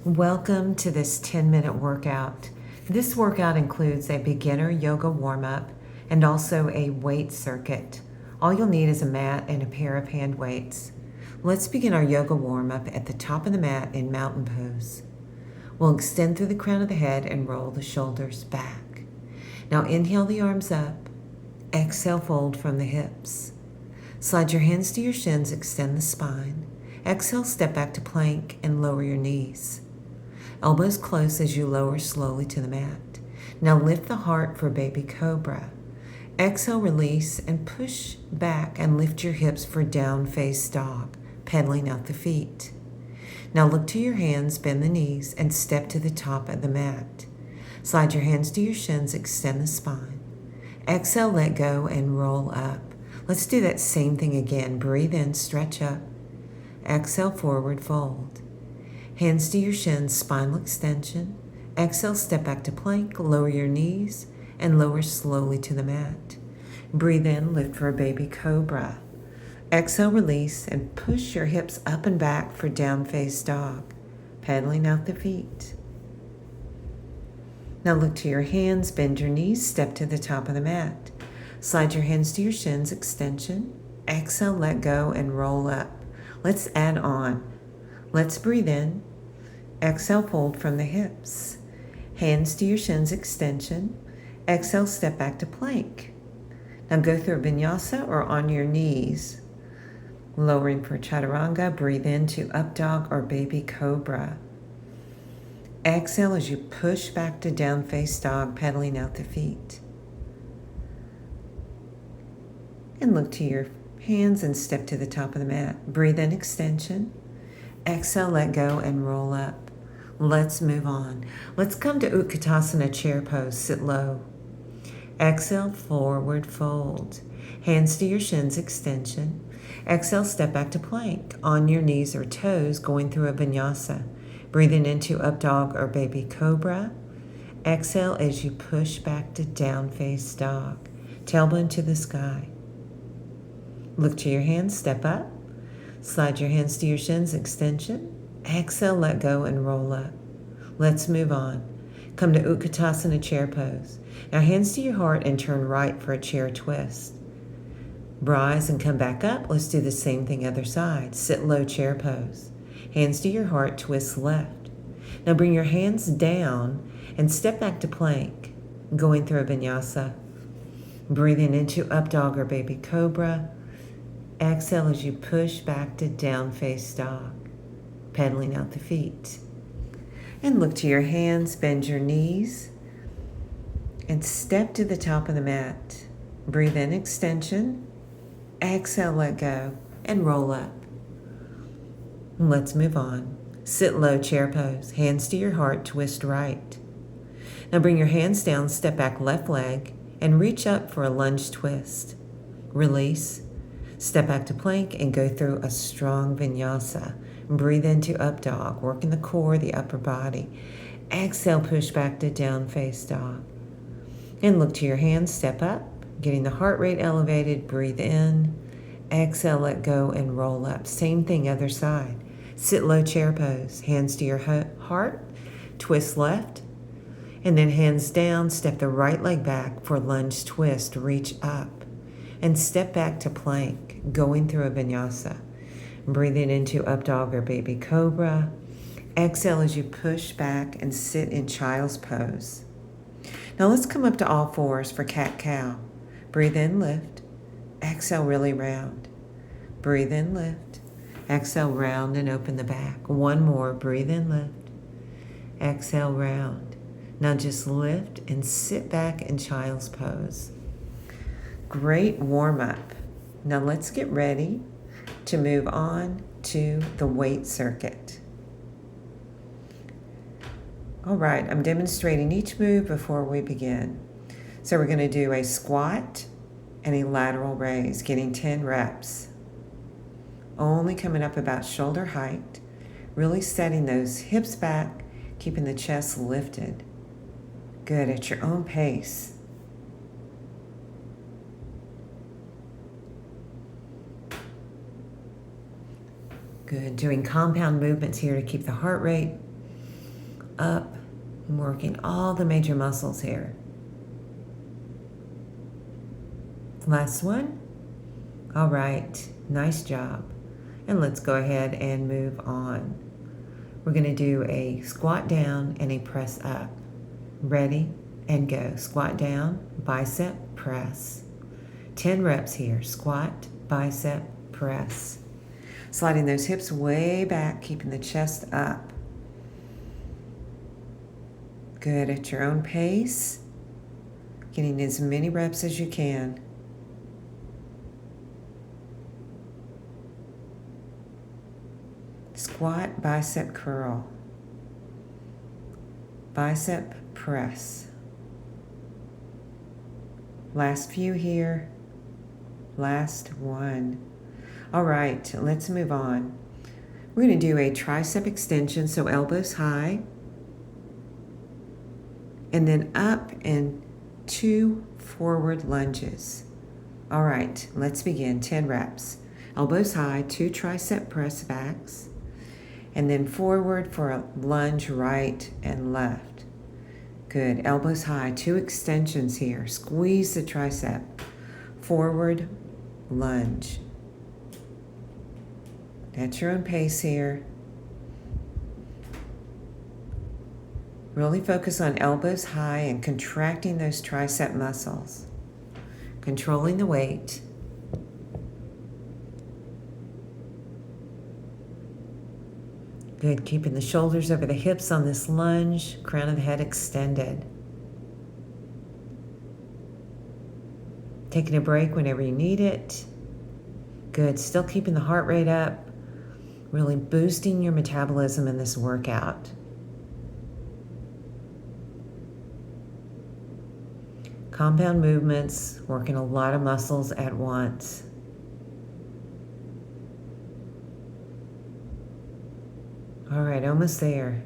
Welcome to this 10-minute workout. This workout includes a beginner yoga warm-up and also a weight circuit. All you'll need is a mat and a pair of hand weights. Let's begin our yoga warm-up at the top of the mat in mountain pose. We'll extend through the crown of the head and roll the shoulders back. Now inhale the arms up. Exhale, fold from the hips. Slide your hands to your shins, extend the spine. Exhale, step back to plank and lower your knees. Elbows close as you lower slowly to the mat. Now lift the heart for baby cobra. Exhale, release, and push back and lift your hips for down face dog, pedaling out the feet. Now look to your hands, bend the knees, and step to the top of the mat. Slide your hands to your shins, extend the spine. Exhale, let go, and roll up. Let's do that same thing again. Breathe in, stretch up. Exhale, forward fold. Hands to your shins, spinal extension. Exhale, step back to plank, lower your knees, and lower slowly to the mat. Breathe in, lift for a baby cobra. Exhale, release, and push your hips up and back for down face dog, pedaling out the feet. Now look to your hands, bend your knees, step to the top of the mat. Slide your hands to your shins, extension. Exhale, let go, and roll up. Let's add on. Let's breathe in. Exhale, fold from the hips. Hands to your shins, extension. Exhale, step back to plank. Now go through a vinyasa or on your knees. Lowering for chaturanga, breathe into up dog or baby cobra. Exhale as you push back to down face dog, pedaling out the feet. And look to your hands and step to the top of the mat. Breathe in, extension. Exhale, let go, and roll up. Let's move on. Let's come to Utkatasana chair pose. Sit low. Exhale, forward fold. Hands to your shins, extension. Exhale, step back to plank. On your knees or toes, going through a vinyasa. Breathing into up dog or baby cobra. Exhale as you push back to down face dog. Tailbone to the sky. Look to your hands, step up. Slide your hands to your shins, extension. Exhale, let go, and roll up. Let's move on. Come to Utkatasana chair pose. Now hands to your heart and turn right for a chair twist. Rise and come back up. Let's do the same thing other side. Sit low, chair pose. Hands to your heart, twist left. Now bring your hands down and step back to plank, going through a vinyasa. Breathing into up dog or baby cobra. Exhale as you push back to down face dog, pedaling out the feet. And look to your hands, bend your knees, and step to the top of the mat. Breathe in, extension. Exhale, let go, and roll up. Let's move on. Sit low, chair pose. Hands to your heart, twist right. Now bring your hands down, step back left leg, and reach up for a lunge twist. Release. Step back to plank and go through a strong vinyasa. Breathe into up dog, working the core, the upper body. Exhale, push back to down face dog. And look to your hands, step up, getting the heart rate elevated. Breathe in. Exhale, let go, and roll up. Same thing, other side. Sit low, chair pose. Hands to your heart, twist left. And then hands down, step the right leg back for lunge twist. Reach up. And step back to plank, going through a vinyasa. Breathing into up dog or baby cobra. Exhale as you push back and sit in child's pose. Now let's come up to all fours for cat-cow. Breathe in, lift. Exhale, really round. Breathe in, lift. Exhale, round and open the back. One more. Breathe in, lift. Exhale, round. Now just lift and sit back in child's pose. Great warm-up. Now let's get ready to move on to the weight circuit. All right, I'm demonstrating each move before we begin. So we're going to do a squat and a lateral raise, getting 10 reps. Only coming up about shoulder height, really setting those hips back, keeping the chest lifted. Good, at your own pace. Good, doing compound movements here to keep the heart rate up, and working all the major muscles here. Last one. All right, nice job. And let's go ahead and move on. We're going to do a squat down and a press up. Ready and go. Squat down, bicep, press. 10 reps here. Squat, bicep, press. Sliding those hips way back, keeping the chest up. Good, at your own pace. Getting as many reps as you can. Squat, bicep curl. Bicep press. Last few here. Last one. All right, let's move on. We're going to do a tricep extension, so elbows high. And then up and 2 forward lunges. All right, let's begin. 10 reps. Elbows high, 2 tricep press backs. And then forward for a lunge right and left. Good. Elbows high. 2 extensions here. Squeeze the tricep. Forward lunge. At your own pace here. Really focus on elbows high and contracting those tricep muscles. Controlling the weight. Good, keeping the shoulders over the hips on this lunge, crown of the head extended. Taking a break whenever you need it. Good, still keeping the heart rate up, really boosting your metabolism in this workout. Compound movements, working a lot of muscles at once. All right, almost there.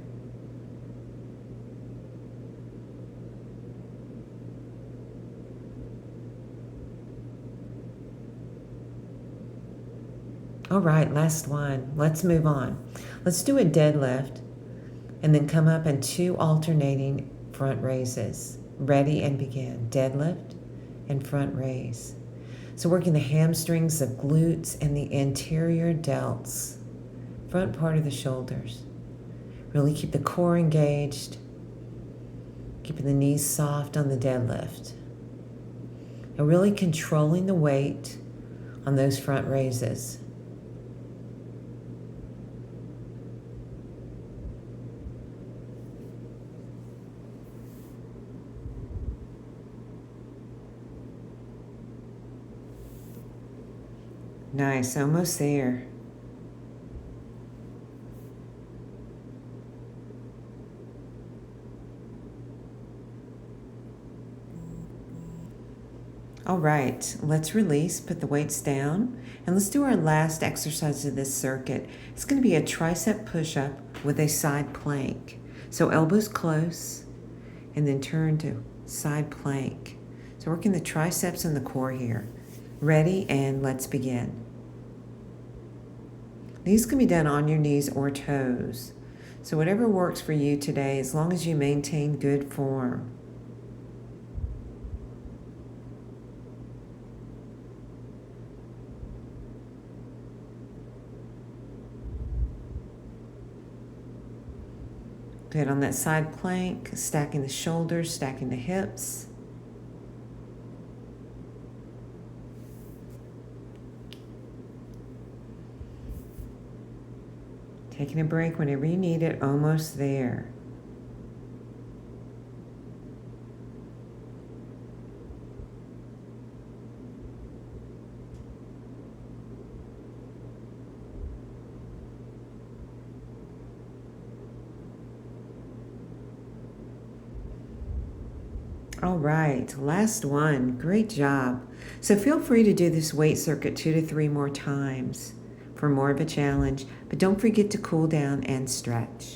All right, last one. Let's move on. Let's do a deadlift and then come up in 2 alternating front raises. Ready and begin. Deadlift and front raise. So working the hamstrings, the glutes, and the anterior delts. Front part of the shoulders. Really keep the core engaged. Keeping the knees soft on the deadlift. And really controlling the weight on those front raises. Nice, almost there. All right, let's release, put the weights down, and let's do our last exercise of this circuit. It's going to be a tricep push-up with a side plank. So elbows close, and then turn to side plank. So working the triceps and the core here. Ready, and let's begin. These can be done on your knees or toes. So whatever works for you today, as long as you maintain good form. Good, on that side plank, stacking the shoulders, stacking the hips. Taking a break whenever you need it, almost there. All right, last one. Great job. So feel free to do this weight circuit 2 to 3 more times for more of a challenge, but don't forget to cool down and stretch.